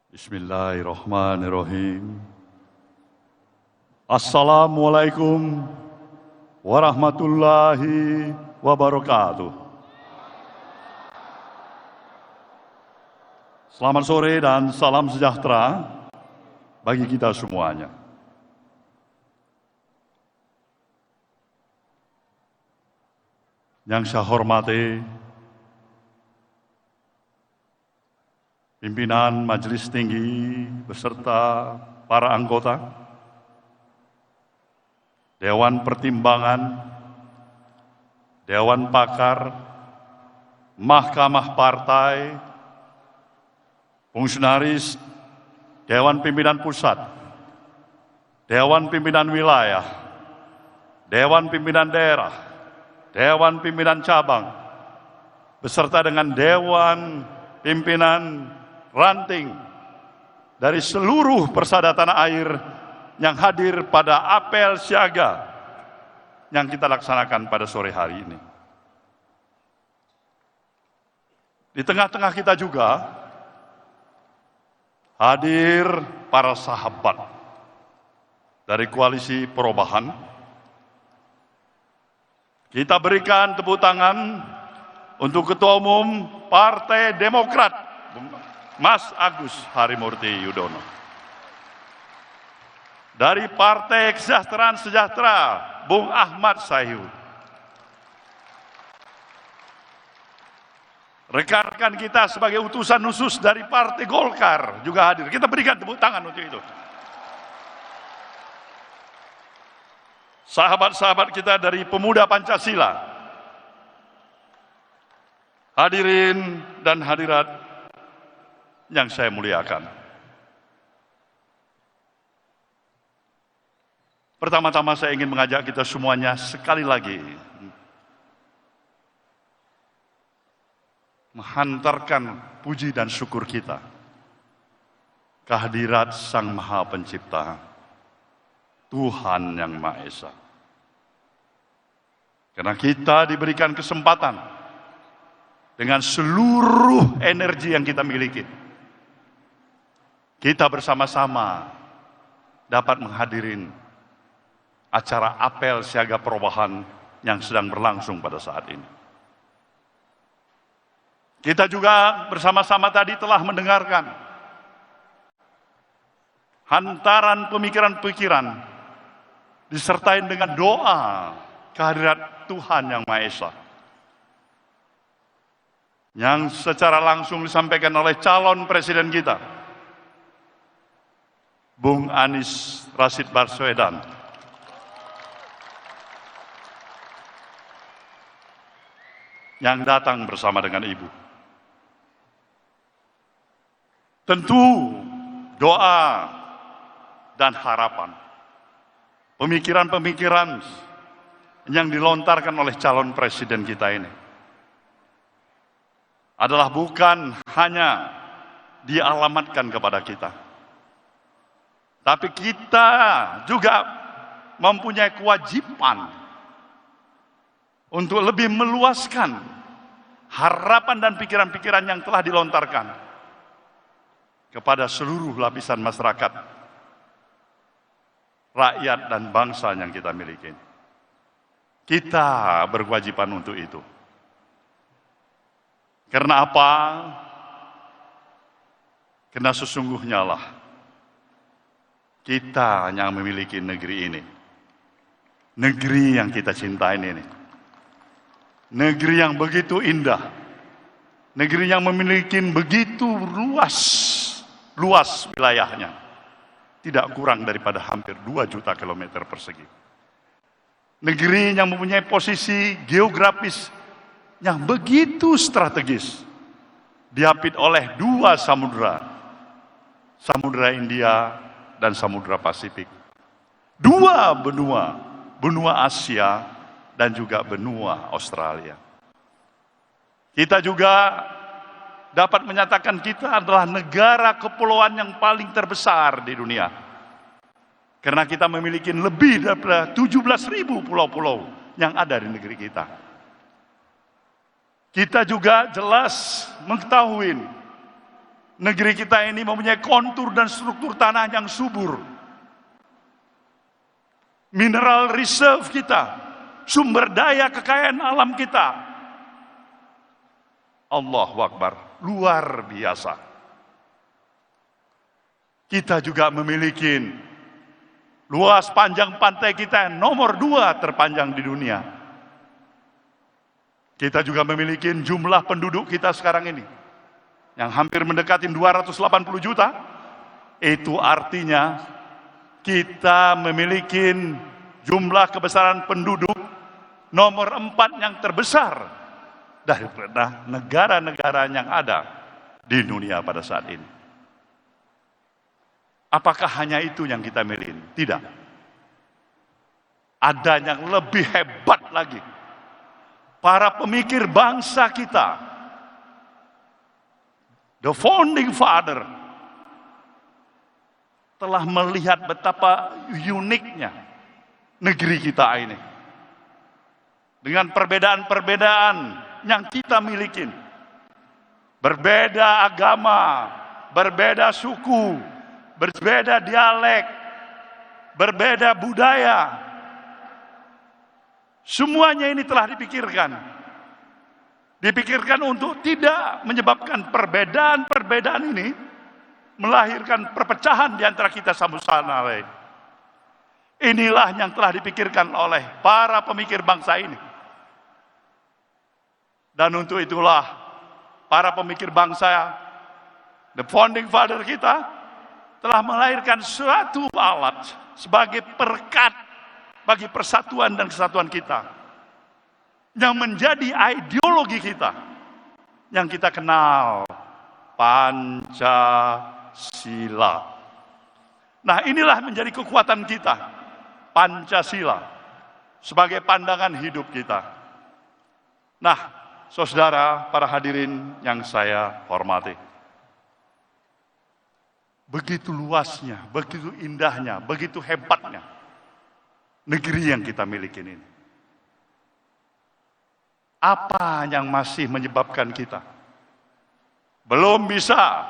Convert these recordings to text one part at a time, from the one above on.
Bismillahirrahmanirrahim. Assalamualaikum warahmatullahi wabarakatuh. Selamat sore dan salam sejahtera bagi kita semuanya. Yang saya hormati pimpinan Majelis Tinggi beserta para anggota, Dewan Pertimbangan, Dewan Pakar, Mahkamah Partai, fungsionaris Dewan Pimpinan Pusat, Dewan Pimpinan Wilayah, Dewan Pimpinan Daerah, Dewan Pimpinan Cabang, beserta dengan Dewan Pimpinan Ranting dari seluruh persada tanah air yang hadir pada apel siaga yang kita laksanakan pada sore hari ini. Di tengah-tengah kita juga hadir para sahabat dari Koalisi Perubahan. Kita berikan tepuk tangan untuk Ketua Umum Partai Demokrat, Mas Agus Harimurti Yudhoyono. Dari Partai Kesejahteraan Sejahtera, Bung Ahmad Sayhu. Rekan-rekan kita sebagai utusan khusus dari Partai Golkar juga hadir. Kita berikan tepuk tangan untuk itu. Sahabat-sahabat kita dari Pemuda Pancasila, hadirin dan hadirat yang saya muliakan. Pertama-tama saya ingin mengajak kita semuanya sekali lagi menghantarkan puji dan syukur kita kehadirat Sang Maha Pencipta, Tuhan Yang Maha Esa. Karena kita diberikan kesempatan dengan seluruh energi yang kita miliki, kita bersama-sama dapat menghadirin acara apel siaga perubahan yang sedang berlangsung pada saat ini. Kita juga bersama-sama tadi telah mendengarkan hantaran pemikiran-pemikiran disertai dengan doa kehadirat Tuhan Yang Maha Esa, yang secara langsung disampaikan oleh calon presiden kita, Bung Anies Rashid Baswedan, yang datang bersama dengan Ibu. Tentu doa dan harapan, pemikiran-pemikiran yang dilontarkan oleh calon presiden kita ini adalah bukan hanya dialamatkan kepada kita, tapi kita juga mempunyai kewajiban untuk lebih meluaskan harapan dan pikiran-pikiran yang telah dilontarkan kepada seluruh lapisan masyarakat, rakyat dan bangsa yang kita miliki. Kita berkewajiban untuk itu. Karena apa? Karena sesungguhnya lah kita yang memiliki negeri ini, negeri yang kita cintai ini, negeri yang begitu indah, negeri yang memiliki begitu luas wilayahnya, tidak kurang daripada hampir 2 juta kilometer persegi. Negeri yang mempunyai posisi geografis yang begitu strategis, diapit oleh 2 samudera, Samudra India dan Samudra Pasifik, 2 benua, benua Asia dan juga benua Australia. Kita juga dapat menyatakan kita adalah negara kepulauan yang paling terbesar di dunia. Karena kita memiliki lebih dari 17.000 pulau-pulau yang ada di negeri kita. Kita juga jelas mengetahui Negeri kita ini mempunyai kontur dan struktur tanah yang subur. Mineral reserve kita, sumber daya kekayaan alam kita, Allahu Akbar, luar biasa. Kita juga memiliki luas panjang pantai kita nomor 2 terpanjang di dunia. Kita juga memiliki jumlah penduduk kita sekarang ini yang hampir mendekati 280 juta. Itu artinya kita memiliki jumlah kebesaran penduduk nomor 4 yang terbesar daripada negara-negara yang ada di dunia pada saat ini. Apakah hanya itu yang kita miliki? Tidak. Ada yang lebih hebat lagi. Para pemikir bangsa kita, the founding father, telah melihat betapa uniknya negeri kita ini. Dengan perbedaan-perbedaan yang kita miliki. Berbeda agama, berbeda suku, berbeda dialek, berbeda budaya. Semuanya ini telah dipikirkan. Dipikirkan untuk tidak menyebabkan perbedaan-perbedaan ini melahirkan perpecahan di antara kita satu sama lain. Inilah yang telah dipikirkan oleh para pemikir bangsa ini. Dan untuk itulah para pemikir bangsa, the founding father kita, telah melahirkan suatu alat sebagai perekat bagi persatuan dan kesatuan kita, yang menjadi ideologi kita, yang kita kenal, Pancasila. Nah, inilah menjadi kekuatan kita, Pancasila, sebagai pandangan hidup kita. Nah, saudara, para hadirin yang saya hormati, begitu luasnya, begitu indahnya, begitu hebatnya negeri yang kita miliki ini. Apa yang masih menyebabkan kita belum bisa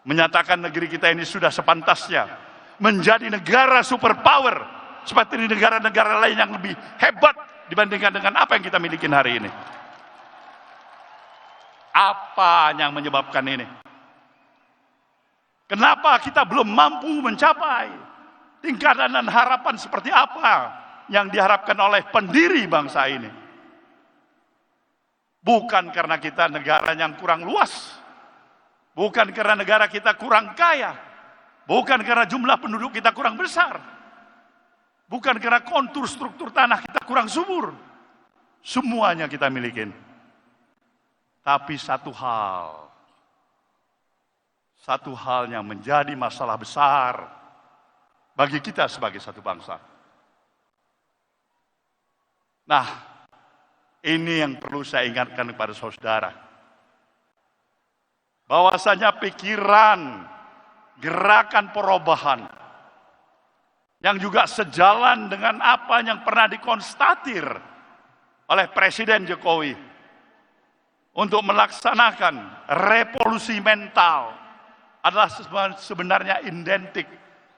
menyatakan negeri kita ini sudah sepantasnya menjadi negara superpower seperti negara-negara lain yang lebih hebat dibandingkan dengan apa yang kita miliki hari ini? Apa yang menyebabkan ini? Kenapa kita belum mampu mencapai tingkatan dan harapan seperti apa yang diharapkan oleh pendiri bangsa ini? Bukan karena kita negara yang kurang luas, bukan karena negara kita kurang kaya, bukan karena jumlah penduduk kita kurang besar, bukan karena kontur struktur tanah kita kurang subur. Semuanya kita miliki. Tapi satu hal yang menjadi masalah besar bagi kita sebagai satu bangsa. Nah, ini yang perlu saya ingatkan kepada saudara. Bahwasanya pikiran, gerakan perubahan, yang juga sejalan dengan apa yang pernah dikonstatir oleh Presiden Jokowi untuk melaksanakan revolusi mental adalah sebenarnya identik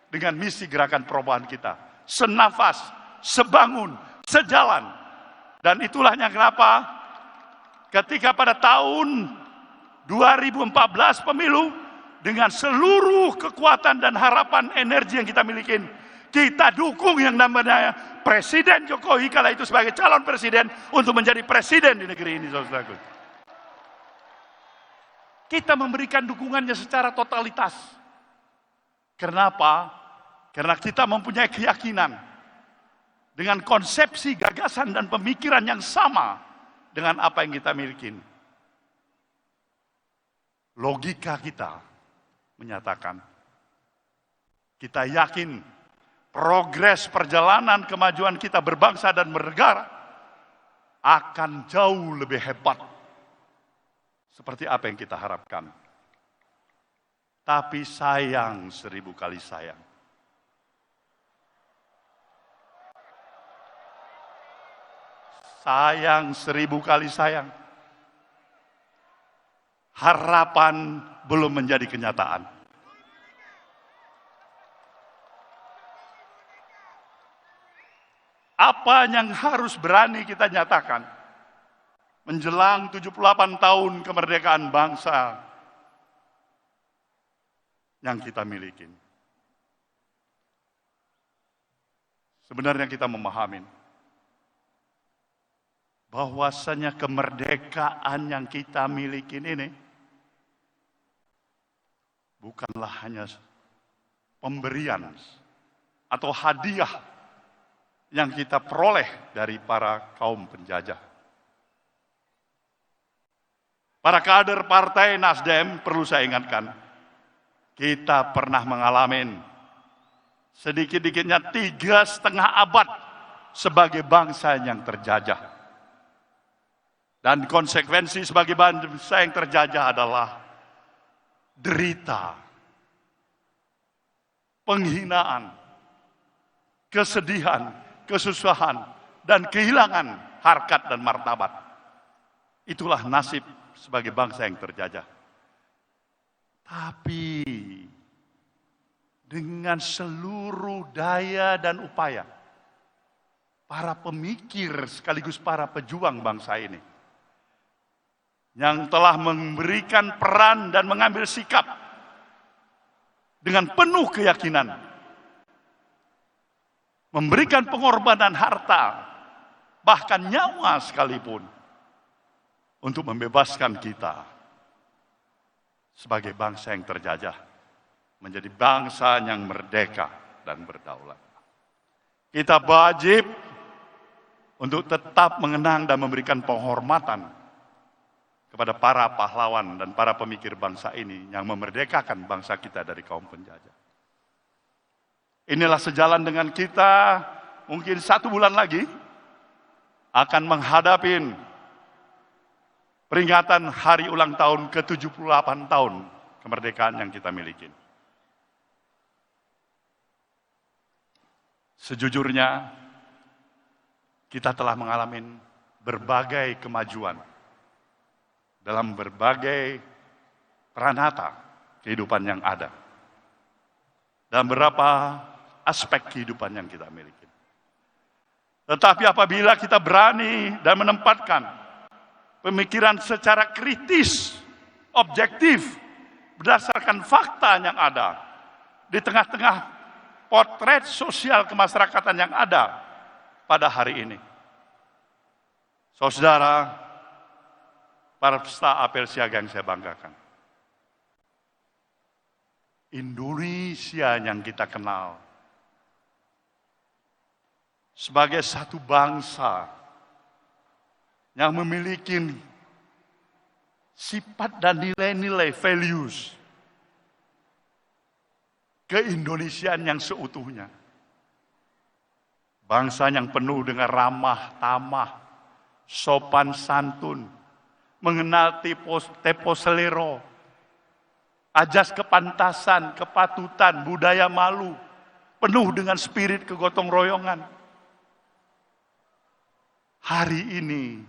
dengan misi gerakan perubahan kita. Senafas, sebangun, sejalan. Dan itulah yang kenapa ketika pada tahun 2014 pemilu, dengan seluruh kekuatan dan harapan energi yang kita miliki, kita dukung yang namanya Presiden Jokowi kala itu sebagai calon presiden untuk menjadi presiden di negeri ini, saudaraku. Kita memberikan dukungannya secara totalitas. Kenapa? Karena kita mempunyai keyakinan dengan konsepsi, gagasan, dan pemikiran yang sama dengan apa yang kita miliki. Logika kita menyatakan, kita yakin progres perjalanan kemajuan kita berbangsa dan bernegara akan jauh lebih hebat seperti apa yang kita harapkan. Tapi sayang, 1000 kali sayang, sayang, 1000 kali sayang, harapan belum menjadi kenyataan. Apa yang harus berani kita nyatakan menjelang 78 tahun kemerdekaan bangsa yang kita miliki? Sebenarnya kita memahami bahwasanya kemerdekaan yang kita miliki ini bukanlah hanya pemberian atau hadiah yang kita peroleh dari para kaum penjajah. Para kader Partai Nasdem, perlu saya ingatkan, kita pernah mengalami sedikit-dikitnya 3,5 abad sebagai bangsa yang terjajah. Dan konsekuensi sebagai bangsa yang terjajah adalah derita, penghinaan, kesedihan, kesusahan, dan kehilangan harkat dan martabat. Itulah nasib sebagai bangsa yang terjajah. Tapi dengan seluruh daya dan upaya para pemikir sekaligus para pejuang bangsa ini yang telah memberikan peran dan mengambil sikap dengan penuh keyakinan, memberikan pengorbanan harta, bahkan nyawa sekalipun, untuk membebaskan kita sebagai bangsa yang terjajah, menjadi bangsa yang merdeka dan berdaulat. Kita wajib untuk tetap mengenang dan memberikan penghormatan kepada para pahlawan dan para pemikir bangsa ini yang memerdekakan bangsa kita dari kaum penjajah. Inilah sejalan dengan kita mungkin 1 bulan lagi akan menghadapi peringatan hari ulang tahun ke-78 tahun kemerdekaan yang kita miliki. Sejujurnya, kita telah mengalami berbagai kemajuan dalam berbagai peranata kehidupan yang ada. Dalam beberapa aspek kehidupan yang kita miliki. Tetapi apabila kita berani dan menempatkan pemikiran secara kritis, objektif, berdasarkan fakta yang ada, di tengah-tengah potret sosial kemasyarakatan yang ada pada hari ini. Saudara, para peserta apel siaga yang saya banggakan, Indonesia yang kita kenal sebagai satu bangsa yang memiliki sifat dan nilai-nilai values keindonesiaan yang seutuhnya. Bangsa yang penuh dengan ramah tamah, sopan santun, mengenal tempo selero, ajas kepantasan, kepatutan, budaya malu, penuh dengan spirit kegotong royongan. Hari ini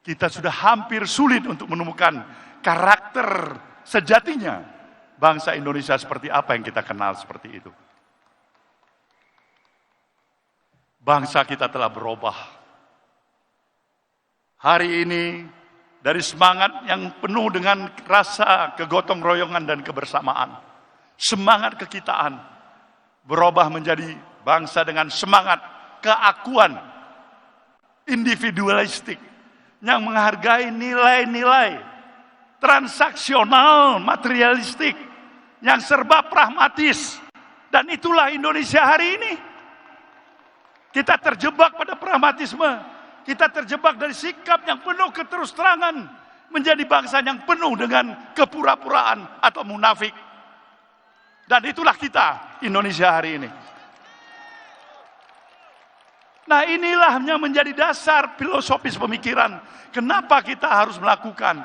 kita sudah hampir sulit untuk menemukan karakter sejatinya bangsa Indonesia seperti apa yang kita kenal seperti itu. Bangsa kita telah berubah. Hari ini dari semangat yang penuh dengan rasa kegotong royongan dan kebersamaan, semangat kekitaan, berubah menjadi bangsa dengan semangat keakuan individualistik yang menghargai nilai-nilai transaksional materialistik yang serba pragmatis. Dan itulah Indonesia hari ini. Kita terjebak pada pragmatisme, kita terjebak dari sikap yang penuh keterus-terangan menjadi bangsa yang penuh dengan kepura-puraan atau munafik. Dan itulah kita Indonesia hari ini. Nah, inilah yang menjadi dasar filosofis pemikiran. Kenapa kita harus melakukan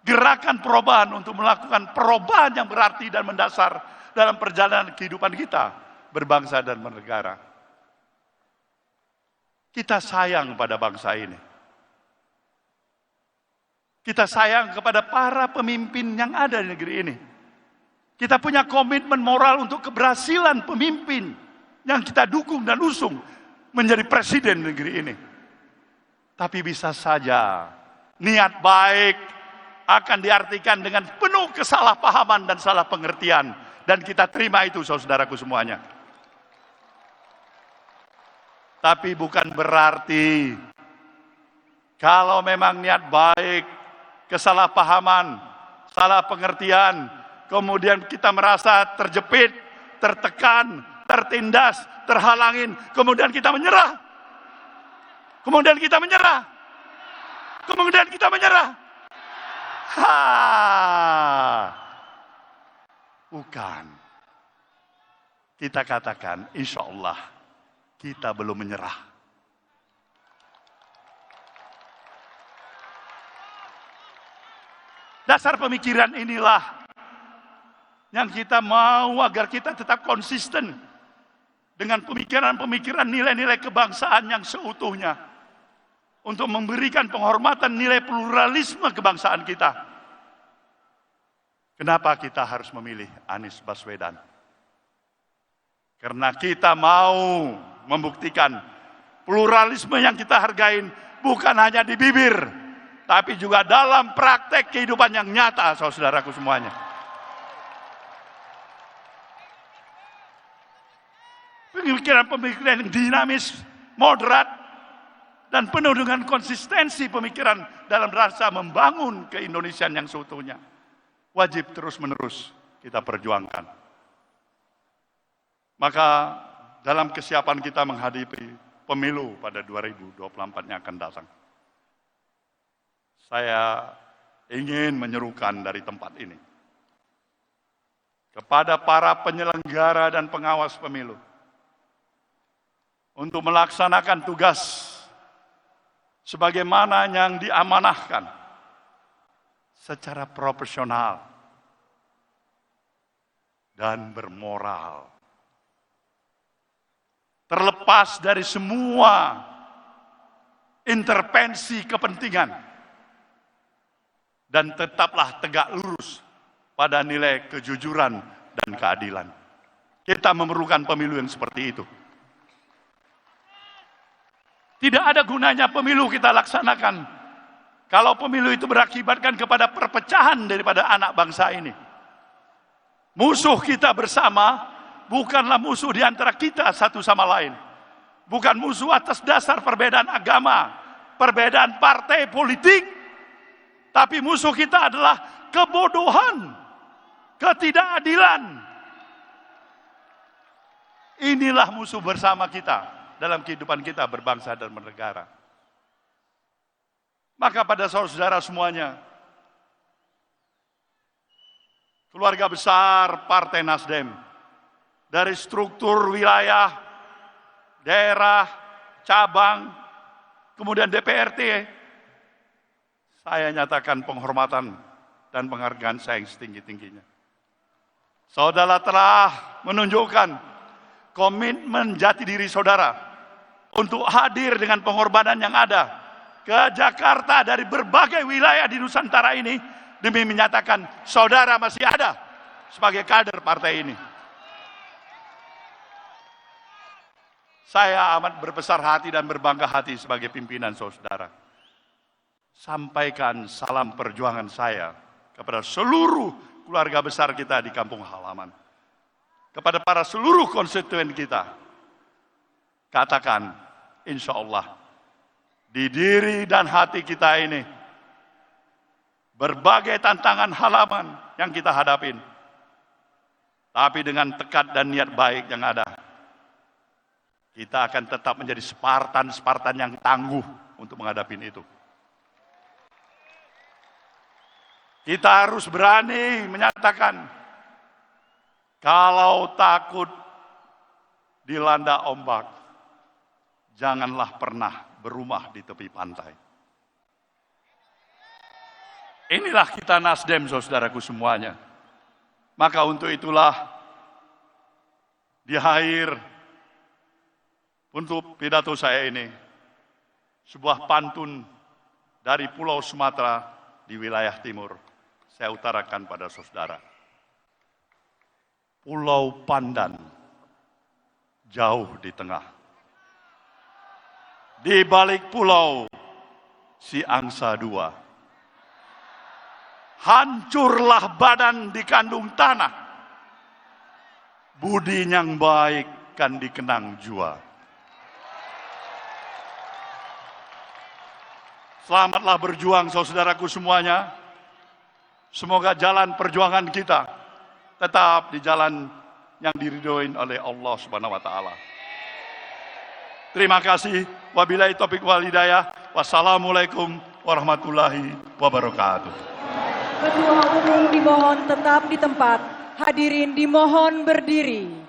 gerakan perubahan untuk melakukan perubahan yang berarti dan mendasar dalam perjalanan kehidupan kita berbangsa dan bernegara. Kita sayang pada bangsa ini. Kita sayang kepada para pemimpin yang ada di negeri ini. Kita punya komitmen moral untuk keberhasilan pemimpin yang kita dukung dan usung menjadi presiden negeri ini. Tapi bisa saja niat baik akan diartikan dengan penuh kesalahpahaman dan salah pengertian. Dan kita terima itu, saudaraku semuanya. Tapi bukan berarti kalau memang niat baik, kesalahpahaman, salah pengertian, kemudian kita merasa terjepit, tertekan, tertindas, terhalangin, kemudian kita menyerah. Kemudian kita menyerah. Kemudian kita menyerah. Bukan. Kita katakan, insya Allah kita belum menyerah. Dasar pemikiran inilah yang kita mau agar kita tetap konsisten dengan pemikiran-pemikiran nilai-nilai kebangsaan yang seutuhnya untuk memberikan penghormatan nilai pluralisme kebangsaan kita. Kenapa kita harus memilih Anies Baswedan? Karena kita mau membuktikan pluralisme yang kita hargain bukan hanya di bibir, tapi juga dalam praktek kehidupan yang nyata, saudaraku semuanya. Pemikiran-pemikiran yang dinamis, moderat, dan penuh dengan konsistensi pemikiran dalam rasa membangun ke-Indonesiaan yang seutuhnya. Wajib terus-menerus kita perjuangkan. Maka dalam kesiapan kita menghadapi pemilu pada 2024 yang akan datang, saya ingin menyerukan dari tempat ini kepada para penyelenggara dan pengawas pemilu untuk melaksanakan tugas sebagaimana yang diamanahkan secara profesional dan bermoral. Terlepas dari semua intervensi kepentingan, dan tetaplah tegak lurus pada nilai kejujuran dan keadilan. Kita memerlukan pemilu yang seperti itu. Tidak ada gunanya pemilu kita laksanakan kalau pemilu itu berakibatkan kepada perpecahan daripada anak bangsa ini. Musuh kita bersama bukanlah musuh di antara kita satu sama lain. Bukan musuh atas dasar perbedaan agama, perbedaan partai politik. Tapi musuh kita adalah kebodohan, ketidakadilan. Inilah musuh bersama kita dalam kehidupan kita berbangsa dan bernegara. Maka pada saudara semuanya, keluarga besar Partai Nasdem, dari struktur wilayah, daerah, cabang, kemudian DPRT, saya nyatakan penghormatan dan penghargaan saya yang setinggi-tingginya. Saudara telah menunjukkan komitmen jati diri saudara untuk hadir dengan pengorbanan yang ada ke Jakarta dari berbagai wilayah di Nusantara ini demi menyatakan saudara masih ada sebagai kader partai ini. Saya amat berbesar hati dan berbangga hati sebagai pimpinan saudara. Sampaikan salam perjuangan saya kepada seluruh keluarga besar kita di kampung halaman. Kepada para seluruh konstituen kita. Katakan, insya Allah, di diri dan hati kita ini, berbagai tantangan halaman yang kita hadapin, tapi dengan tekad dan niat baik yang ada, kita akan tetap menjadi Spartan yang tangguh untuk menghadapi itu. Kita harus berani menyatakan, kalau takut dilanda ombak, janganlah pernah berumah di tepi pantai. Inilah kita Nasdem, saudaraku semuanya. Maka untuk itulah, di akhir untuk pidato saya ini, sebuah pantun dari Pulau Sumatera di wilayah timur, saya utarakan pada saudara. Pulau Pandan jauh di tengah. Di balik pulau si angsa dua. Hancurlah badan dikandung tanah. Budi yang baik kan dikenang jua. Selamatlah berjuang saudaraku semuanya. Semoga jalan perjuangan kita tetap di jalan yang diridhoin oleh Allah Subhanahu wa taala. Terima kasih. Wabillahi taufiq wal hidayah. Wassalamualaikum warahmatullahi wabarakatuh. Ketua Umum dimohon tetap di tempat. Hadirin dimohon berdiri.